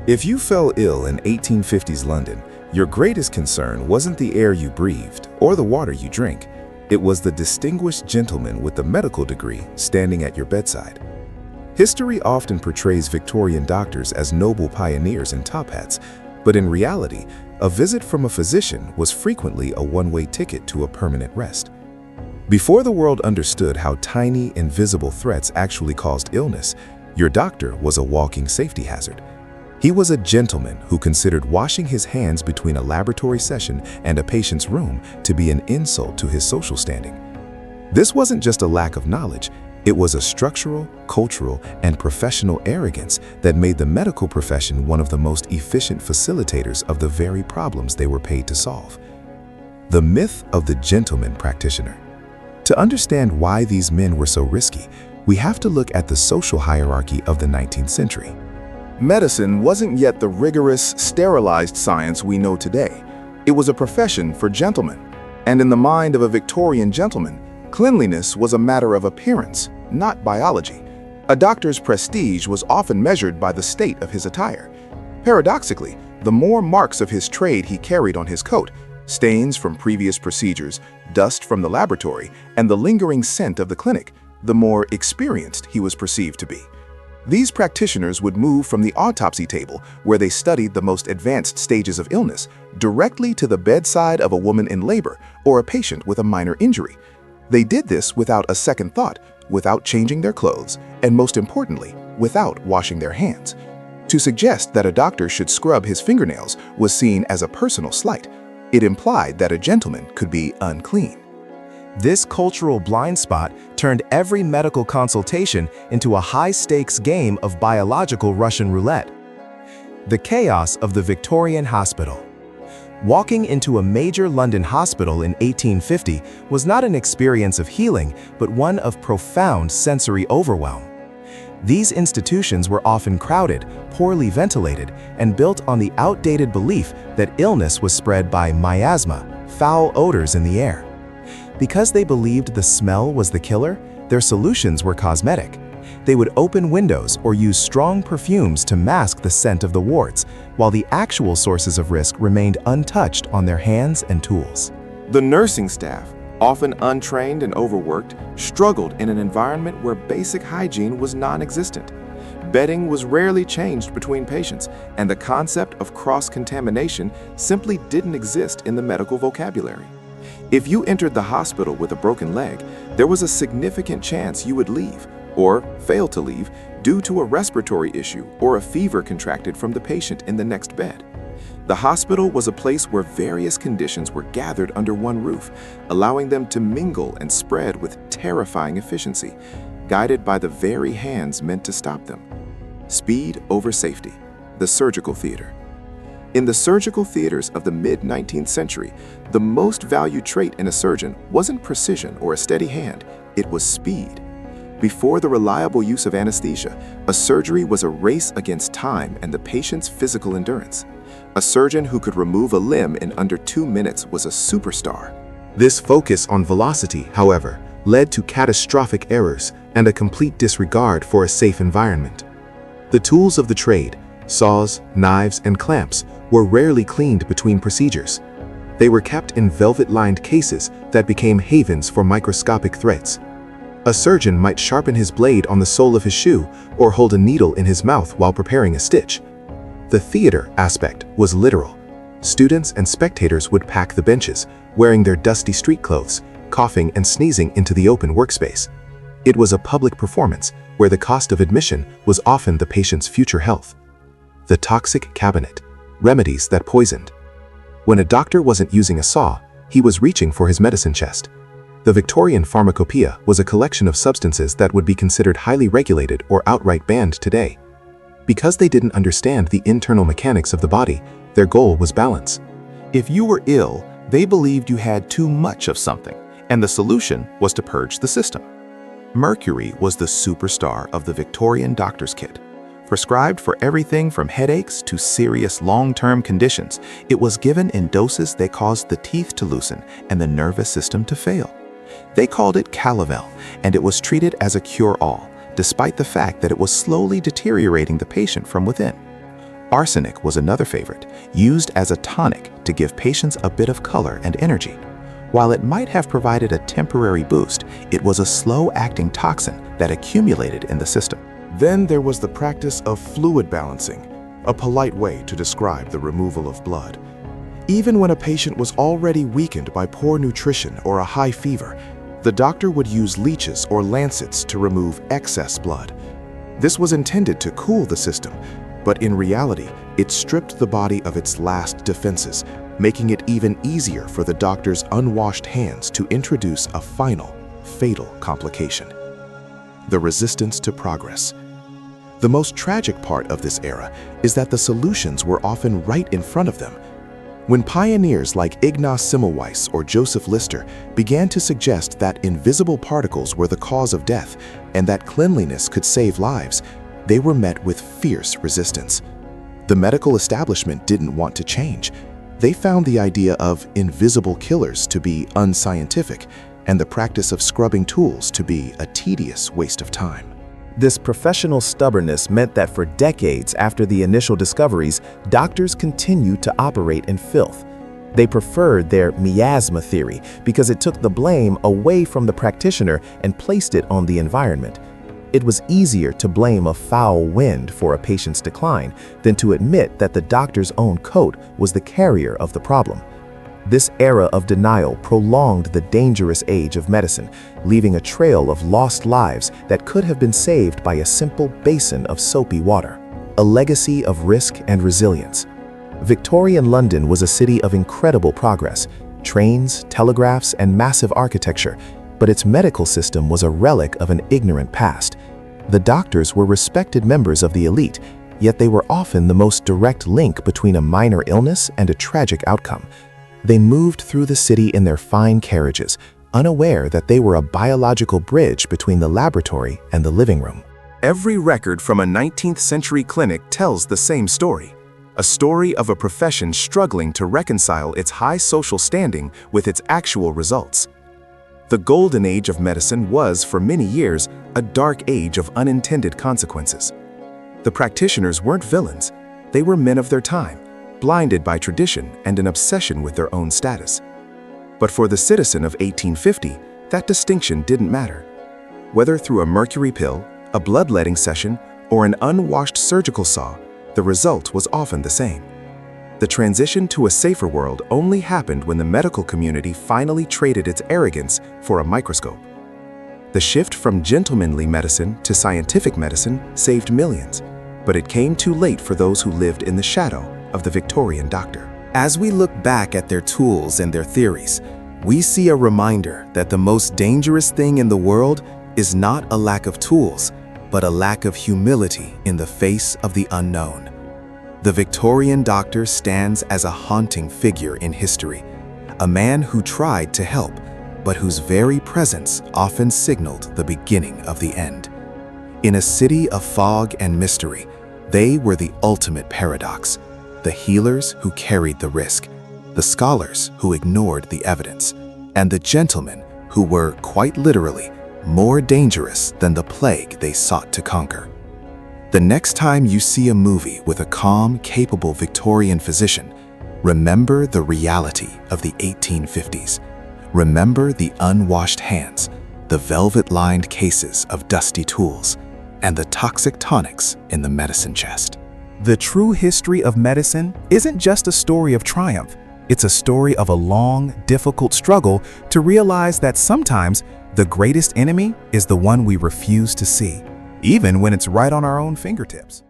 If you fell ill in 1850s London, your greatest concern wasn't the air you breathed or the water you drink. It was the distinguished gentleman with the medical degree standing at your bedside. History often portrays Victorian doctors as noble pioneers in top hats, but in reality, a visit from a physician was frequently a one-way ticket to a permanent rest. Before the world understood how tiny, invisible threats actually caused illness, your doctor was a walking safety hazard. He was a gentleman who considered washing his hands between a laboratory session and a patient's room to be an insult to his social standing. This wasn't just a lack of knowledge, it was a structural, cultural, and professional arrogance that made the medical profession one of the most efficient facilitators of the very problems they were paid to solve. The myth of the gentleman practitioner. To understand why these men were so risky, we have to look at the social hierarchy of the 19th century. Medicine wasn't yet the rigorous, sterilized science we know today. It was a profession for gentlemen. And in the mind of a Victorian gentleman, cleanliness was a matter of appearance, not biology. A doctor's prestige was often measured by the state of his attire. Paradoxically, the more marks of his trade he carried on his coat, stains from previous procedures, dust from the laboratory, and the lingering scent of the clinic, the more experienced he was perceived to be. These practitioners would move from the autopsy table, where they studied the most advanced stages of illness, directly to the bedside of a woman in labor or a patient with a minor injury. They did this without a second thought, without changing their clothes, and most importantly, without washing their hands. To suggest that a doctor should scrub his fingernails was seen as a personal slight. It implied that a gentleman could be unclean. This cultural blind spot turned every medical consultation into a high-stakes game of biological Russian roulette. The chaos of the Victorian hospital. Walking into a major London hospital in 1850 was not an experience of healing, but one of profound sensory overwhelm. These institutions were often crowded, poorly ventilated, and built on the outdated belief that illness was spread by miasma, foul odors in the air. Because they believed the smell was the killer, their solutions were cosmetic. They would open windows or use strong perfumes to mask the scent of the wards, while the actual sources of risk remained untouched on their hands and tools. The nursing staff, often untrained and overworked, struggled in an environment where basic hygiene was non-existent. Bedding was rarely changed between patients, and the concept of cross-contamination simply didn't exist in the medical vocabulary. If you entered the hospital with a broken leg, there was a significant chance you would leave, or fail to leave, due to a respiratory issue or a fever contracted from the patient in the next bed. The hospital was a place where various conditions were gathered under one roof, allowing them to mingle and spread with terrifying efficiency, guided by the very hands meant to stop them. Speed over safety, the surgical theater. In the surgical theaters of the mid-19th century, the most valued trait in a surgeon wasn't precision or a steady hand, it was speed. Before the reliable use of anesthesia, a surgery was a race against time and the patient's physical endurance. A surgeon who could remove a limb in under 2 minutes was a superstar. This focus on velocity, however, led to catastrophic errors and a complete disregard for a safe environment. The tools of the trade, saws, knives, and clamps, were rarely cleaned between procedures. They were kept in velvet-lined cases that became havens for microscopic threats. A surgeon might sharpen his blade on the sole of his shoe or hold a needle in his mouth while preparing a stitch. The theater aspect was literal. Students and spectators would pack the benches, wearing their dusty street clothes, coughing and sneezing into the open workspace. It was a public performance where the cost of admission was often the patient's future health. The toxic cabinet, remedies that poisoned. When a doctor wasn't using a saw, he was reaching for his medicine chest. The Victorian pharmacopoeia was a collection of substances that would be considered highly regulated or outright banned today. Because they didn't understand the internal mechanics of the body, their goal was balance. If you were ill, they believed you had too much of something, and the solution was to purge the system. Mercury was the superstar of the Victorian doctor's kit. Prescribed for everything from headaches to serious long-term conditions, it was given in doses that caused the teeth to loosen and the nervous system to fail. They called it Calavel, and it was treated as a cure-all, despite the fact that it was slowly deteriorating the patient from within. Arsenic was another favorite, used as a tonic to give patients a bit of color and energy. While it might have provided a temporary boost, it was a slow-acting toxin that accumulated in the system. Then there was the practice of fluid balancing, a polite way to describe the removal of blood. Even when a patient was already weakened by poor nutrition or a high fever, the doctor would use leeches or lancets to remove excess blood. This was intended to cool the system, but in reality, it stripped the body of its last defenses, making it even easier for the doctor's unwashed hands to introduce a final, fatal complication: the resistance to progress. The most tragic part of this era is that the solutions were often right in front of them. When pioneers like Ignaz Semmelweis or Joseph Lister began to suggest that invisible particles were the cause of death and that cleanliness could save lives, they were met with fierce resistance. The medical establishment didn't want to change. They found the idea of invisible killers to be unscientific and the practice of scrubbing tools to be a tedious waste of time. This professional stubbornness meant that for decades after the initial discoveries, doctors continued to operate in filth. They preferred their miasma theory because it took the blame away from the practitioner and placed it on the environment. It was easier to blame a foul wind for a patient's decline than to admit that the doctor's own coat was the carrier of the problem. This era of denial prolonged the dangerous age of medicine, leaving a trail of lost lives that could have been saved by a simple basin of soapy water. A legacy of risk and resilience. Victorian London was a city of incredible progress: trains, telegraphs, and massive architecture, but its medical system was a relic of an ignorant past. The doctors were respected members of the elite, yet they were often the most direct link between a minor illness and a tragic outcome. They moved through the city in their fine carriages, unaware that they were a biological bridge between the laboratory and the living room. Every record from a 19th century clinic tells the same story. A story of a profession struggling to reconcile its high social standing with its actual results. The golden age of medicine was, for many years, a dark age of unintended consequences. The practitioners weren't villains. They were men of their time, blinded by tradition and an obsession with their own status. But for the citizen of 1850, that distinction didn't matter. Whether through a mercury pill, a bloodletting session, or an unwashed surgical saw, the result was often the same. The transition to a safer world only happened when the medical community finally traded its arrogance for a microscope. The shift from gentlemanly medicine to scientific medicine saved millions, but it came too late for those who lived in the shadow of the Victorian doctor. As we look back at their tools and their theories, we see a reminder that the most dangerous thing in the world is not a lack of tools, but a lack of humility in the face of the unknown. The Victorian doctor stands as a haunting figure in history, a man who tried to help, but whose very presence often signaled the beginning of the end. In a city of fog and mystery, they were the ultimate paradox: the healers who carried the risk, the scholars who ignored the evidence, and the gentlemen who were, quite literally, more dangerous than the plague they sought to conquer. The next time you see a movie with a calm, capable Victorian physician, remember the reality of the 1850s. Remember the unwashed hands, the velvet-lined cases of dusty tools, and the toxic tonics in the medicine chest. The true history of medicine isn't just a story of triumph. It's a story of a long, difficult struggle to realize that sometimes the greatest enemy is the one we refuse to see, even when it's right on our own fingertips.